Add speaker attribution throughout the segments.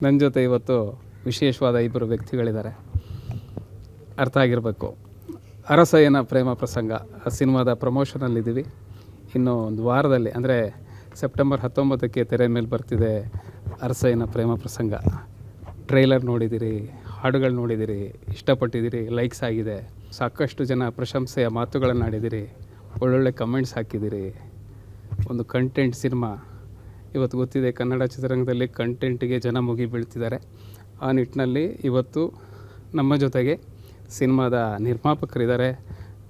Speaker 1: ನನ್ನ ಜೊತೆ ಇವತ್ತು ವಿಶೇಷವಾದ ಇಬ್ಬರು ವ್ಯಕ್ತಿಗಳಿದ್ದಾರೆ. ಅರ್ಥ ಆಗಿರಬೇಕು. ಅರಸಯ್ಯನ ಪ್ರೇಮ ಪ್ರಸಂಗ ಆ ಸಿನಿಮಾದ ಪ್ರಮೋಷನಲ್ಲಿದ್ದೀವಿ. ಇನ್ನು ಒಂದು ವಾರದಲ್ಲಿ ಅಂದರೆ ಸೆಪ್ಟೆಂಬರ್ 19ಕ್ಕೆ ತೆರೆ ಮೇಲೆ ಬರ್ತಿದೆ ಅರಸಯ್ಯನ ಪ್ರೇಮ ಪ್ರಸಂಗ. ಟ್ರೈಲರ್ ನೋಡಿದ್ದೀರಿ, ಹಾಡುಗಳು ನೋಡಿದ್ದೀರಿ, ಇಷ್ಟಪಟ್ಟಿದ್ದೀರಿ, ಲೈಕ್ಸ್ ಆಗಿದೆ, ಸಾಕಷ್ಟು ಜನ ಪ್ರಶಂಸೆಯ ಮಾತುಗಳನ್ನು ಆಡಿದ್ದೀರಿ, ಒಳ್ಳೊಳ್ಳೆ ಕಮೆಂಟ್ಸ್ ಹಾಕಿದ್ದೀರಿ. ಒಂದು ಕಂಟೆಂಟ್ ಸಿನಿಮಾ. ಇವತ್ತು ಗೊತ್ತಿದೆ ಕನ್ನಡ ಚಿತ್ರರಂಗದಲ್ಲಿ ಕಂಟೆಂಟಿಗೆ ಜನ ಮುಗಿ ಬೀಳ್ತಿದ್ದಾರೆ. ಆ ನಿಟ್ಟಿನಲ್ಲಿ ಇವತ್ತು ನಮ್ಮ ಜೊತೆಗೆ ಸಿನಿಮಾದ ನಿರ್ಮಾಪಕರಿದ್ದಾರೆ,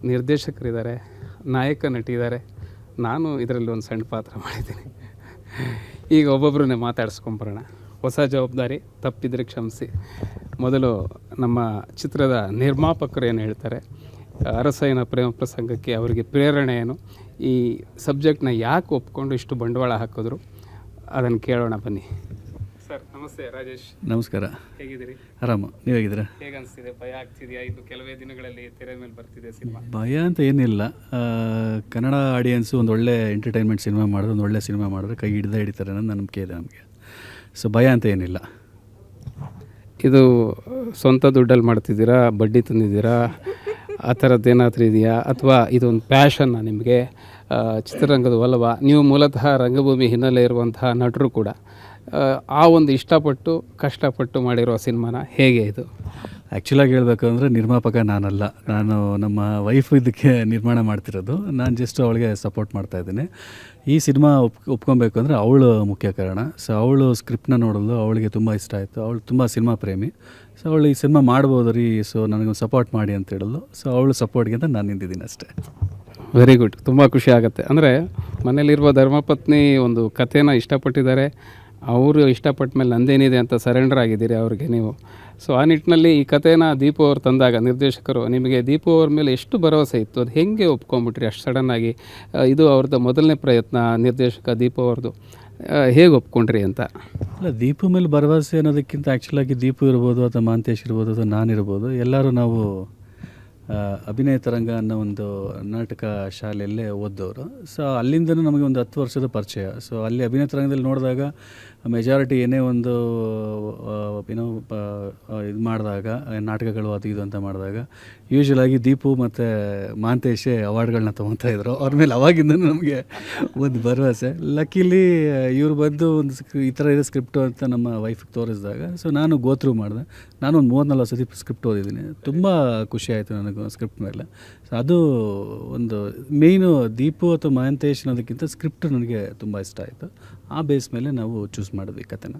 Speaker 1: ನಿರ್ದೇಶಕರಿದ್ದಾರೆ, ನಾಯಕ ನಟಿ ಇದ್ದಾರೆ. ನಾನು ಇದರಲ್ಲಿ ಒಂದು ಸಣ್ಣ ಪಾತ್ರ ಮಾಡಿದ್ದೀನಿ. ಈಗ ಒಬ್ಬೊಬ್ಬರನ್ನೇ ಮಾತಾಡಿಸ್ಕೊಂಬರೋಣ. ಹೊಸ ಜವಾಬ್ದಾರಿ, ತಪ್ಪಿದರೆ ಕ್ಷಮಿಸಿ. ಮೊದಲು ನಮ್ಮ ಚಿತ್ರದ ನಿರ್ಮಾಪಕರು ಏನು ಹೇಳ್ತಾರೆ, ಅರಸಯ್ಯನ ಪ್ರೇಮ ಪ್ರಸಂಗಕ್ಕೆ ಅವರಿಗೆ ಪ್ರೇರಣೆ ಏನು, ಈ ಸಬ್ಜೆಕ್ಟ್ನ ಯಾಕೆ ಒಪ್ಕೊಂಡು ಇಷ್ಟು ಬಂಡವಾಳ ಹಾಕಿದ್ರು, ಅದನ್ನು ಕೇಳೋಣ ಬನ್ನಿ. ಸರ್ ನಮಸ್ತೆ. ರಾಜೇಶ್
Speaker 2: ನಮಸ್ಕಾರ.
Speaker 1: ಹೇಗಿದ್ದೀರಿ?
Speaker 2: ಆರಾಮ, ನೀವು ಹೇಗಿದ್ದೀರಾ?
Speaker 1: ಹೇಗೆ ಅನಿಸ್ತಿದೆ? ಭಯ ಆಗ್ತಿದೆಯಾ? ಇದು ಕೆಲವೇ ದಿನಗಳಲ್ಲಿ ತೆರೆ ಮೇಲೆ ಬರ್ತಿದೆ ಸಿನಿಮಾ.
Speaker 2: ಭಯ ಅಂತ ಏನಿಲ್ಲ. ಕನ್ನಡ ಆಡಿಯನ್ಸು ಒಂದು ಒಳ್ಳೆ ಎಂಟರ್ಟೈನ್ಮೆಂಟ್ ಸಿನಿಮಾ ಮಾಡಿದ್ರೆ, ಒಂದು ಒಳ್ಳೆ ಸಿನಿಮಾ ಮಾಡಿದ್ರೆ ಕೈ ಹಿಡಿತಾರೆ ಅನ್ನೋ ನಂಬಿಕೆ ಇದೆ ನಮಗೆ. ಸೊ ಭಯ ಅಂತ ಏನಿಲ್ಲ.
Speaker 1: ಇದು ಸ್ವಂತ ದುಡ್ಡಲ್ಲಿ ಮಾಡ್ತಿದ್ದೀರಾ, ಬಡ್ಡಿ ತಂದಿದ್ದೀರಾ, ಆ ಥರದ್ದು ಏನಾದರೂ ಇದೆಯಾ, ಅಥವಾ ಇದೊಂದು ಪ್ಯಾಷನ್ನ ನಿಮಗೆ, ಚಿತ್ರರಂಗದ ಒಲವ? ನೀವು ಮೂಲತಃ ರಂಗಭೂಮಿ ಹಿನ್ನೆಲೆ ಇರುವಂತಹ ನಟರು ಕೂಡ. ಆ ಒಂದು ಇಷ್ಟಪಟ್ಟು ಕಷ್ಟಪಟ್ಟು ಮಾಡಿರೋ ಸಿನಿಮಾನ ಹೇಗೆ ಇದು?
Speaker 2: ಆ್ಯಕ್ಚುಲಾಗಿ ಹೇಳಬೇಕು ಅಂದರೆ ನಿರ್ಮಾಪಕ ನಾನಲ್ಲ, ನಾನು ನಮ್ಮ ವೈಫ್ ಇದಕ್ಕೆ ನಿರ್ಮಾಣ ಮಾಡ್ತಿರೋದು. ನಾನು ಜಸ್ಟ್ ಅವಳಿಗೆ ಸಪೋರ್ಟ್ ಮಾಡ್ತಾಯಿದ್ದೀನಿ. ಈ ಸಿನಿಮಾ ಒಪ್ಕೊಬೇಕು ಅಂದರೆ ಅವಳು ಮುಖ್ಯ ಕಾರಣ. ಸೊ ಅವಳು ಸ್ಕ್ರಿಪ್ಟ್ನ ನೋಡೋದು ಅವಳಿಗೆ ತುಂಬ ಇಷ್ಟ ಆಯಿತು. ಅವಳು ತುಂಬ ಸಿನಿಮಾ ಪ್ರೇಮಿ. ಸೊ ಅವಳು ಈ ಸಿನಿಮಾ ಮಾಡ್ಬೋದು ರೀ, ಸೊ ನನಗೊಂದು ಸಪೋರ್ಟ್ ಮಾಡಿ ಅಂತ ಹೇಳಿದ್ಲು. ಸೊ ಅವಳು ಸಪೋರ್ಟ್ಗೆ ಅಂತ ನಾನು ನಿಂತಿದ್ದೀನಿ ಅಷ್ಟೇ.
Speaker 1: Very good. ತುಂಬ ಖುಷಿ ಆಗುತ್ತೆ. ಅಂದರೆ ಮನೇಲಿರುವ ಧರ್ಮಪತ್ನಿ ಒಂದು ಕಥೆನ ಇಷ್ಟಪಟ್ಟಿದ್ದಾರೆ, ಅವರು ಇಷ್ಟಪಟ್ಟ ಮೇಲೆ ನಂದೇನಿದೆ ಅಂತ ಸರೆಂಡರ್ ಆಗಿದ್ದೀರಿ ಅವ್ರಿಗೆ ನೀವು. ಸೊ ಆ ನಿಟ್ಟಿನಲ್ಲಿ ಈ ಕಥೆನ ದೀಪು ಅವ್ರು ತಂದಾಗ, ನಿರ್ದೇಶಕರು, ನಿಮಗೆ ದೀಪು ಅವ್ರ ಮೇಲೆ ಎಷ್ಟು ಭರವಸೆ ಇತ್ತು? ಅದು ಹೇಗೆ ಒಪ್ಕೊಂಬಿಟ್ರಿ ಅಷ್ಟು ಸಡನ್ನಾಗಿ? ಇದು ಅವ್ರದ್ದು ಮೊದಲನೇ ಪ್ರಯತ್ನ, ನಿರ್ದೇಶಕ ದೀಪು ಅವ್ರದ್ದು. ಹೇಗೆ ಒಪ್ಕೊಂಡ್ರಿ ಅಂತ?
Speaker 2: ಅಲ್ಲ, ದೀಪು ಮೇಲೆ ಭರವಸೆ ಅನ್ನೋದಕ್ಕಿಂತ ಆ್ಯಕ್ಚುಲಾಗಿ ದೀಪು ಇರ್ಬೋದು ಅಥವಾ ಮಾಂತೇಶ್ ಇರ್ಬೋದು ಅಥವಾ ನಾನಿರ್ಬೋದು, ಎಲ್ಲರೂ ನಾವು ಅಭಿನಯ ತರಂಗ ಅನ್ನೋ ಒಂದು ನಾಟಕ ಶಾಲೆಯಲ್ಲೇ ಓದ್ದವರು. ಸೊ ಅಲ್ಲಿಂದನೂ ನಮಗೆ ಒಂದು 10 ವರ್ಷದ ಪರಿಚಯ. ಸೊ ಅಲ್ಲಿ ಅಭಿನಯ ತರಂಗದಲ್ಲಿ ನೋಡಿದಾಗ ಮೆಜಾರಿಟಿ ಏನೇ ಒಂದು ಏನೋ ಇದು ಮಾಡಿದಾಗ, ನಾಟಕಗಳು ಅದು ಇದು ಅಂತ ಮಾಡಿದಾಗ ಯೂಶ್ವಲಾಗಿ ದೀಪು ಮತ್ತು ಮಾಂತೇಶೇ ಅವಾರ್ಡ್ಗಳನ್ನ ತೊಗೊತಾಯಿದ್ರು. ಅವ್ರ ಮೇಲೆ ಅವಾಗಿಂದನೂ ನಮಗೆ ಒಂದು ಭರವಸೆ. ಲಕ್ಕಿಲಿ ಇವ್ರು ಬಂದು ಒಂದು ಈ ಥರ ಇದೆ ಸ್ಕ್ರಿಪ್ಟು ಅಂತ ನಮ್ಮ ವೈಫಿಗೆ ತೋರಿಸಿದಾಗ, ಸೊ ನಾನು ಗೋತ್ರೂ ಮಾಡಿದೆ. ನಾನು ಒಂದು 34 ಸತಿ ಸ್ಕ್ರಿಪ್ಟ್ ಓದಿದ್ದೀನಿ. ತುಂಬ ಖುಷಿ ಆಯಿತು ನನಗೆ ಸ್ಕ್ರಿಪ್ಟ್ ಮೇಲೆ. ಸೊ ಅದು ಒಂದು ಮೇಯ್ನು ದೀಪು ಅಥವಾ ಮಾಂತೇಶ್ ಅನ್ನೋದಕ್ಕಿಂತ ಸ್ಕ್ರಿಪ್ಟ್ ನನಗೆ ತುಂಬ ಇಷ್ಟ ಆಯಿತು. ಆ ಬೇಸ್ ಮೇಲೆ ನಾವು ಚೂಸ್ ಮಾಡಿದ್ವಿ ಕಥೆನ.